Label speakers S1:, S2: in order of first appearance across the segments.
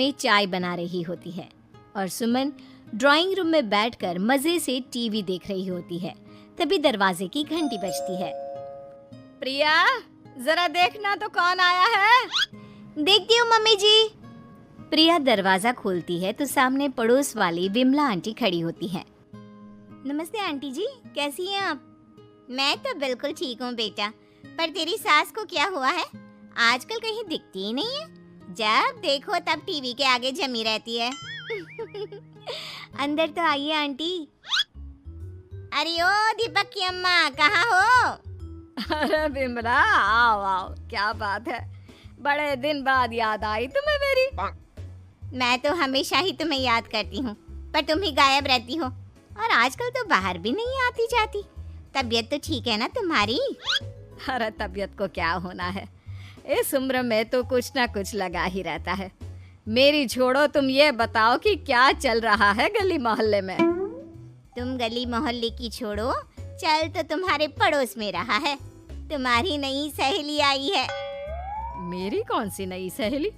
S1: में चाय बना रही होती है और सुमन ड्राइंग रूम में बैठकर मजे से टीवी देख रही होती है। तभी दरवाजे की घंटी बजती है।
S2: प्रिया, जरा देखना तो कौन आया है।
S1: देखती हूँ मम्मी जी। प्रिया दरवाजा खोलती है तो सामने पड़ोस वाली विमला आंटी खड़ी होती है। नमस्ते आंटी जी, कैसी हैं आप? मैं तो बिल्कुल ठीक हूँ बेटा, पर तेरी सास को क्या हुआ है? आजकल कहीं दिखती ही नहीं है। जब देखो तब टीवी के आगे जमी रहती है। अंदर तो आइए आंटी। अरे ओ दीपक की अम्मा, कहाँ हो?
S2: अरे विमला, आओ आओ, क्या बात है, बड़े दिन बाद याद आई तुम्हें मेरी।
S1: मैं तो हमेशा ही तुम्हें याद करती हूँ, पर तुम ही गायब रहती हो और आजकल तो बाहर भी नहीं आती जाती। तबीयत तो ठीक है ना तुम्हारी?
S2: अरे तबीयत को क्या होना है, इस उम्र में तो कुछ ना कुछ लगा ही रहता है। मेरी छोड़ो, तुम ये बताओ कि क्या चल रहा है गली मोहल्ले में।
S1: तुम गली मोहल्ले की छोड़ो, चल तो तुम्हारे पड़ोस में रहा है। तुम्हारी नई सहेली आई है।
S2: मेरी कौन सी नई सहेली?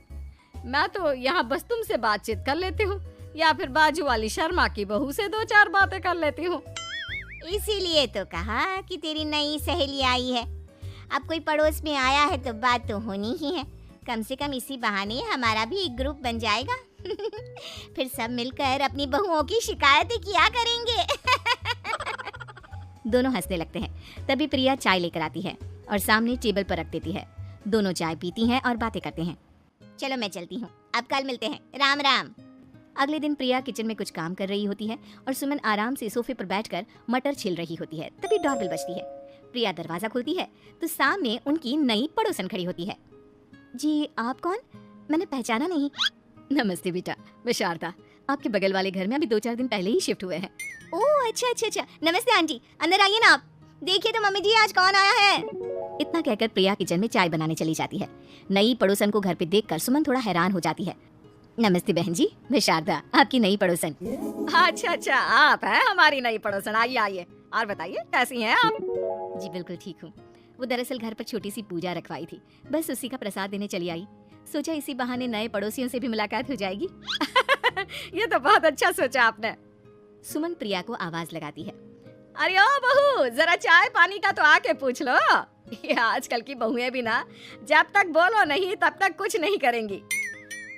S2: मैं तो यहाँ बस तुमसे बातचीत कर लेती हूँ या फिर बाजू वाली शर्मा की बहू से दो चार बातें कर लेती हूँ।
S1: इसीलिए तो कहा कि तेरी नई सहेली आई है। अब कोई पड़ोस में आया है तो बात तो होनी ही है। कम से कम इसी बहाने हमारा भी एक ग्रुप बन जाएगा। फिर सब मिलकर अपनी बहुओं की शिकायतें किया करेंगे। दोनों हंसने लगते हैं। तभी प्रिया चाय लेकर आती है और सामने टेबल पर रख देती है। दोनों चाय पीती हैं और बातें करते हैं। चलो मैं चलती हूँ, अब कल मिलते हैं, राम राम। अगले दिन प्रिया किचन में कुछ काम कर रही होती है और सुमन आराम से सोफे पर बैठकर मटर छिल रही होती है। तभी डोरबेल बजती है। प्रिया दरवाजा खोलती है तो सामने उनकी नई पड़ोसन खड़ी होती है। जी आप कौन? मैंने पहचाना नहीं।
S2: नमस्ते बेटा, मैं शारदा, आपके बगल वाले घर में अभी 2-4 दिन पहले ही शिफ्ट हुए हैं।
S1: ओह अच्छा। नमस्ते आंटी, अंदर आइए ना आप। देखिए तो मम्मी जी, आज कौन आया है? इतना कहकर प्रिया किचन में चाय बनाने चली जाती है। नई पड़ोसन को घर पे देखकर सुमन थोड़ा हैरान हो जाती है। नमस्ते बहन जी, मैं शारदा, आपकी नई पड़ोसन।
S2: अच्छा, आप हैं हमारी नई पड़ोसन। आइए और बताइए, कैसी हैं आप?
S1: जी बिल्कुल ठीक हूँ। वो दरअसल घर पर छोटी सी पूजा रखवाई थी, बस उसी का प्रसाद देने चली आई। सोचा इसी बहाने नए पड़ोसियों से भी मुलाकात हो जाएगी।
S2: ये तो बहुत अच्छा सोचा आपने।
S1: सुमन प्रिया को आवाज लगाती है।
S2: अरे ओ बहू, जरा चाय पानी का तो आके पूछ लो। ये आजकल की बहुएं भी ना, जब तक बोलो नहीं तब तक कुछ नहीं करेंगी।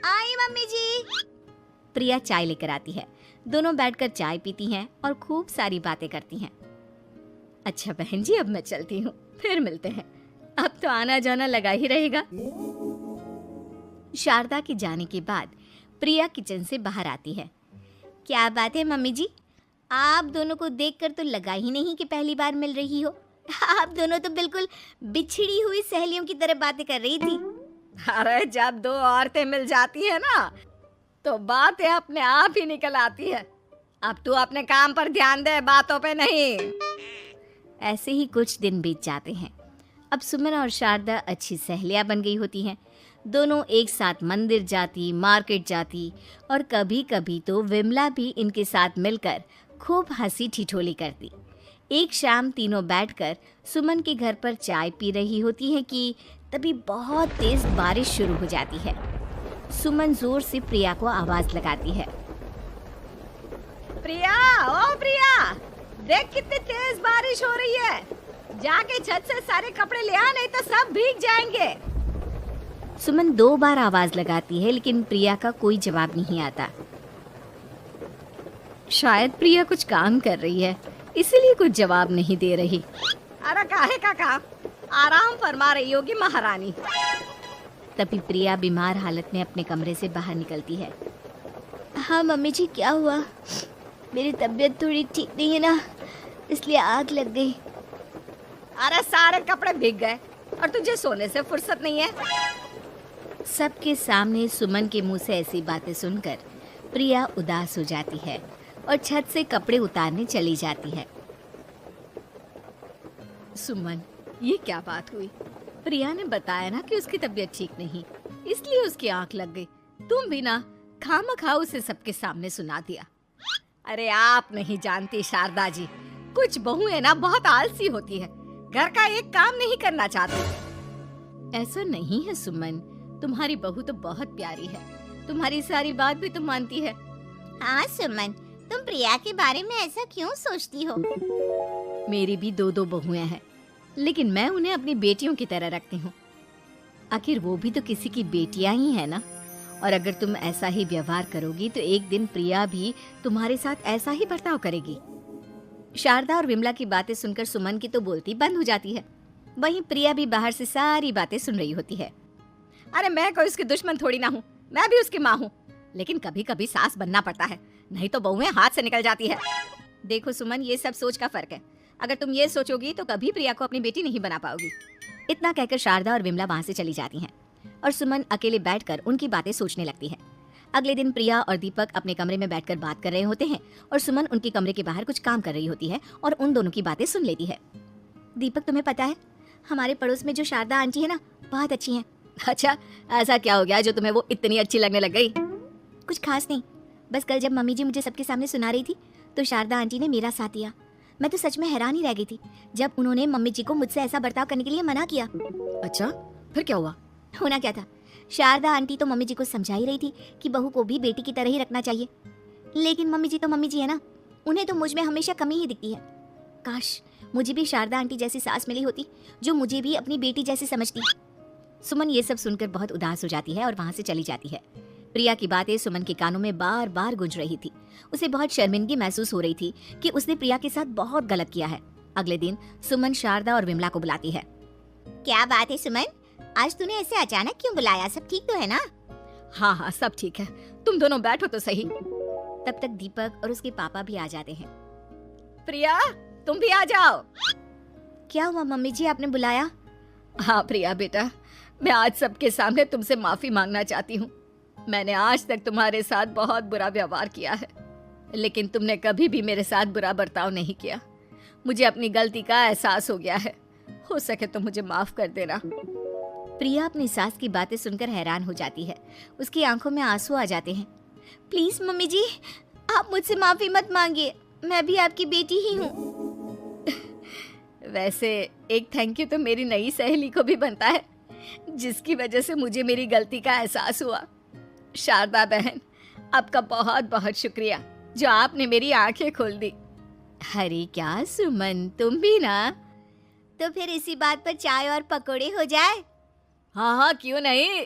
S1: आई मम्मी जी। प्रिया चाय लेकर आती है। दोनों बैठकर चाय पीती हैं और खूब सारी बातें करती हैं।
S2: अच्छा बहन जी, अब मैं चलती हूँ, फिर मिलते हैं। अब तो आना जाना लगा ही रहेगा।
S1: शारदा के जाने के बाद प्रिया किचन से बाहर आती है। क्या बात है मम्मी जी, आप दोनों को देखकर तो लगा ही नहीं कि पहली बार मिल रही हो। आप दोनों तो बिल्कुल बिछड़ी हुई सहेलियों की तरह बातें कर रही थी।
S2: अरे जब दो औरतें मिल जाती है ना, तो बातें अपने आप ही निकल आती है। अब तू अपने काम पर ध्यान दे, बातों पे नहीं।
S1: ऐसे ही कुछ दिन बीत जाते हैं। अब सुमन और शारदा अच्छी सहेलियां बन गई होती हैं। दोनों एक साथ मंदिर जाती, मार्केट जाती और कभी कभी तो विमला भी इनके साथ मिलकर खूब हंसी ठिठोली करती। एक शाम तीनों बैठकर सुमन के घर पर चाय पी रही होती है कि तभी बहुत तेज बारिश शुरू हो जाती है। सुमन जोर से प्रिया को आवाज लगाती है।
S2: प्रिया, ओ प्रिया, देख कितनी तेज बारिश हो रही है। जाके छत से सारे कपड़े ले आ, नहीं तो सब भीग जाएंगे।
S1: सुमन 2 बार आवाज लगाती है लेकिन प्रिया का कोई जवाब नहीं आता।
S2: शायद प्रिया कुछ काम कर रही है, इसीलिए कुछ जवाब नहीं दे रही। अरे काहे का काम, आराम फरमा रही होगी महारानी।
S1: तभी प्रिया बीमार हालत में अपने कमरे से बाहर निकलती है। हाँ मम्मी जी, क्या हुआ? मेरी तबीयत थोड़ी ठीक नहीं है ना, इसलिए आग लग गई।
S2: अरे सारे कपड़े भीग गए और तुझे सोने से फुर्सत नहीं है।
S1: सबके सामने सुमन के मुंह से ऐसी बातें सुनकर प्रिया उदास हो जाती है और छत से कपड़े उतारने चली जाती है।
S2: सुमन, ये क्या बात हुई? प्रिया ने बताया ना कि उसकी तबीयत ठीक नहीं, इसलिए उसकी आंख लग गई। तुम भी ना खामखा उसे सबके सामने सुना दिया। अरे आप नहीं जानती शारदा जी, कुछ बहुएं ना बहुत आलसी होती है, घर का एक काम नहीं करना चाहती।
S1: ऐसा नहीं है सुमन, तुम्हारी बहू तो बहुत प्यारी है,
S2: तुम्हारी सारी बात भी तुम मानती है।
S1: हाँ सुमन, तुम प्रिया के बारे में ऐसा क्यों सोचती हो?
S2: मेरी भी दो दो बहुएं हैं, लेकिन मैं उन्हें अपनी बेटियों की तरह रखती हूँ। आखिर वो भी तो किसी की बेटियां ही है ना। और अगर तुम ऐसा ही व्यवहार करोगी तो एक दिन प्रिया भी तुम्हारे साथ ऐसा ही बर्ताव करेगी। शारदा और विमला की बातें सुनकर सुमन की तो बोलती बंद हो जाती है। वहीं प्रिया भी बाहर से सारी बातें सुन रही होती है। अरे मैं कोई उसकी दुश्मन थोड़ी ना हूँ, मैं भी उसकी माँ हूँ, लेकिन कभी कभी सास बनना पड़ता है, नहीं तो बहुएं हाथ से निकल जाती है। देखो सुमन, ये सब सोच का फर्क है। अगर तुम ये सोचोगी तो कभी प्रिया को अपनी बेटी नहीं बना पाओगी। इतना कहकर शारदा और विमला वहां से चली जाती हैं और सुमन अकेले बैठकर उनकी बातें सोचने लगती है। अगले दिन प्रिया और दीपक अपने कमरे में बैठकर बात कर रहे होते हैं और सुमन उनके कमरे के बाहर कुछ काम कर रही होती है और उन दोनों की बातें सुन लेती है। दीपक, तुम्हें पता है हमारे पड़ोस में जो शारदा आंटी है ना, बहुत अच्छी हैं। अच्छा, ऐसा क्या हो गया जो तुम्हें वो इतनी अच्छी लगने लग गई? कुछ खास नहीं, बस कल जब मम्मी जी मुझे सबके सामने सुना रही थी तो शारदा आंटी ने मेरा साथ दिया। मैं तो सच में हैरान ही रह गई थी जब उन्होंने मम्मी जी को मुझसे ऐसा बर्ताव करने के लिए मना किया। अच्छा, फिर क्या हुआ?
S1: होना क्या था, शारदा आंटी तो मम्मी जी को समझा ही रही थी कि बहू को भी बेटी की तरह ही रखना चाहिए, लेकिन मम्मी जी तो मम्मी जी है ना, उन्हें तो मुझ में हमेशा कमी ही दिखती है। काश मुझे भी शारदा आंटी जैसी सास मिली होती जो मुझे भी अपनी बेटी जैसी समझती। सुमन ये सब सुनकर बहुत उदास हो जाती है और वहां से चली जाती है। प्रिया की बातें सुमन के कानों में बार बार गूंज रही थी। उसे बहुत शर्मिंदगी महसूस हो रही थी कि उसने प्रिया के साथ बहुत गलत किया है। अगले दिन सुमन शारदा और विमला को बुलाती है। क्या बात है सुमन, आज तूने ऐसे अचानक क्यों बुलाया? सब ठीक तो है ना?
S2: हाँ हाँ, सब ठीक है, तुम दोनों बैठो तो सही।
S1: तब तक दीपक और उसके पापा भी आ जाते हैं।
S2: प्रिया, तुम भी आ जाओ।
S1: क्या हुआ मम्मी जी, आपने बुलाया?
S2: हाँ प्रिया बेटा, मैं आज सबके सामने तुमसे माफी मांगना चाहती हूँ। मैंने आज तक तुम्हारे साथ बहुत बुरा व्यवहार किया है, लेकिन तुमने कभी भी मेरे साथ बुरा बर्ताव नहीं किया। मुझे अपनी गलती का एहसास हो गया है, हो सके तो मुझे माफ कर देना।
S1: प्रिया अपनी सास की बातें सुनकर हैरान हो जाती है। उसकी आंखों में आंसू आ जाते हैं। प्लीज मम्मी जी, आप मुझसे माफी मत मांगिए, मैं भी आपकी बेटी ही हूँ।
S2: वैसे एक थैंक यू तो मेरी नई सहेली को भी बनता है, जिसकी वजह से मुझे मेरी गलती का एहसास हुआ। शारदा बहन, आपका बहुत बहुत शुक्रिया जो आपने मेरी आंखें खोल दी।
S1: अरे क्या सुमन, तुम भी ना? तो फिर इसी बात पर चाय और पकोड़े हो जाए।
S2: हाँ हाँ, क्यों नहीं।